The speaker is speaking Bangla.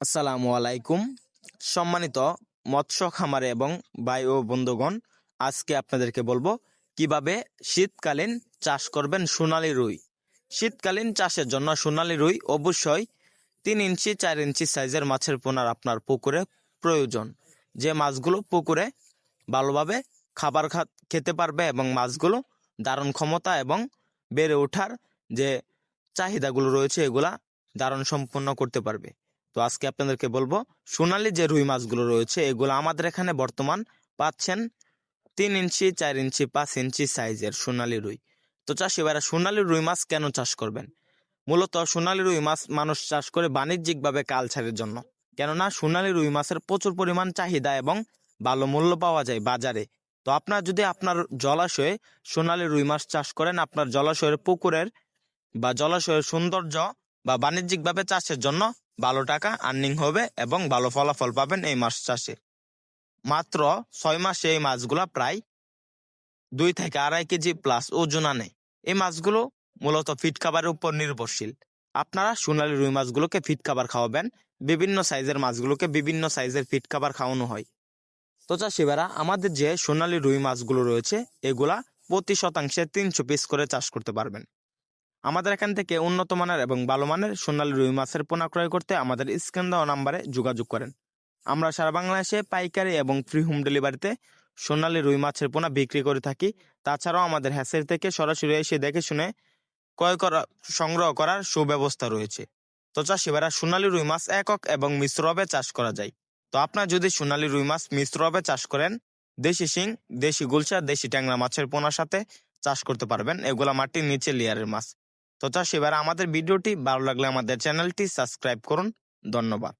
আসসালামু আলাইকুম। সম্মানিত মৎস্য খামারে এবং ভাই ও বন্ধুগণ, আজকে আপনাদেরকে বলবো কিভাবে শীতকালীন চাষ করবেন সোনালী রুই। শীতকালীন চাষের জন্য সোনালী রুই অবশ্যই 3 ইঞ্চি 4 ইঞ্চি সাইজের মাছের পোনার আপনার পুকুরে প্রয়োজন, যে মাছগুলো পুকুরে ভালোভাবে খাবার খেতে পারবে এবং মাছগুলো ধারণ ক্ষমতা এবং বেড়ে ওঠার যে চাহিদাগুলো রয়েছে এগুলা ধারণ সম্পন্ন করতে পারবে। তো আজকে আপনাদেরকে বলবো সোনালী যে রুই মাছগুলো রয়েছে এগুলো আমাদের এখানে বর্তমান পাচ্ছেন 3 ইঞ্চি 4 ইঞ্চি 5 ইঞ্চি সাইজের সোনালী রুই। তো চাষি ভাইরা সোনালী রুই মাছ কেন চাষ করবেন? মূলত সোনালী রুই মাছ মানুষ চাষ করে বাণিজ্যিকভাবে কালচারের জন্য, কেননা সোনালী রুই মাছের প্রচুর পরিমাণ চাহিদা এবং ভালো মূল্য পাওয়া যায় বাজারে। তো আপনার যদি আপনার জলাশয়ে সোনালী রুই মাছ চাষ করেন, আপনার জলাশয়ের পুকুরের বা জলাশয়ের সৌন্দর্য বা বাণিজ্যিকভাবে চাষের জন্য ভালো টাকা আর্নিং হবে এবং ভালো ফলাফল পাবেন এই মাছ চাষে। মাত্র 6 মাসে এই মাছগুলা প্রায় 2 থেকে 2.5 কেজি প্লাস ওজন আনে। এই মাছগুলো মূলত ফিড খাবারের উপর নির্ভরশীল। আপনারা সোনালী রুই মাছগুলোকে ফিড খাবার খাওয়াবেন, বিভিন্ন সাইজের মাছগুলোকে বিভিন্ন সাইজের ফিড খাবার খাওয়ানো হয়। তো চাষিভাইরা, আমাদের যে সোনালী রুই মাছগুলো রয়েছে এগুলা প্রতি শতাংশে 300 পিস করে চাষ করতে পারবেন। আমাদের এখান থেকে উন্নত মানের এবং ভালো মানের সোনালী রুই মাছের পোনা ক্রয় করতে আমাদের স্ক্রিন দেওয়া নাম্বারে যোগাযোগ করেন। আমরা সারা বাংলাদেশে পাইকারি এবং ফ্রি হোম ডেলিভারিতে সোনালী রুই মাছের পোনা বিক্রি করে থাকি। তাছাড়াও আমাদের হ্যাচেরি থেকে সরাসরি এসে দেখে শুনে সংগ্রহ করার সুব্যবস্থা রয়েছে। তো চাষিভাইরা, সোনালী রুই মাছ একক এবং মিশ্রভাবে চাষ করা যায়। তো আপনার যদি সোনালী রুই মাছ মিশ্রভাবে চাষ করেন, দেশি শিং, দেশি গুলশা, দেশি ট্যাংরা মাছের পোনার সাথে চাষ করতে পারবেন। এগুলা মাটির নিচে লেয়ারের মাছ। তো চাষিভাইরা, আমাদের ভিডিওটি ভালো লাগলে আমাদের চ্যানেলটি সাবস্ক্রাইব করুন। ধন্যবাদ।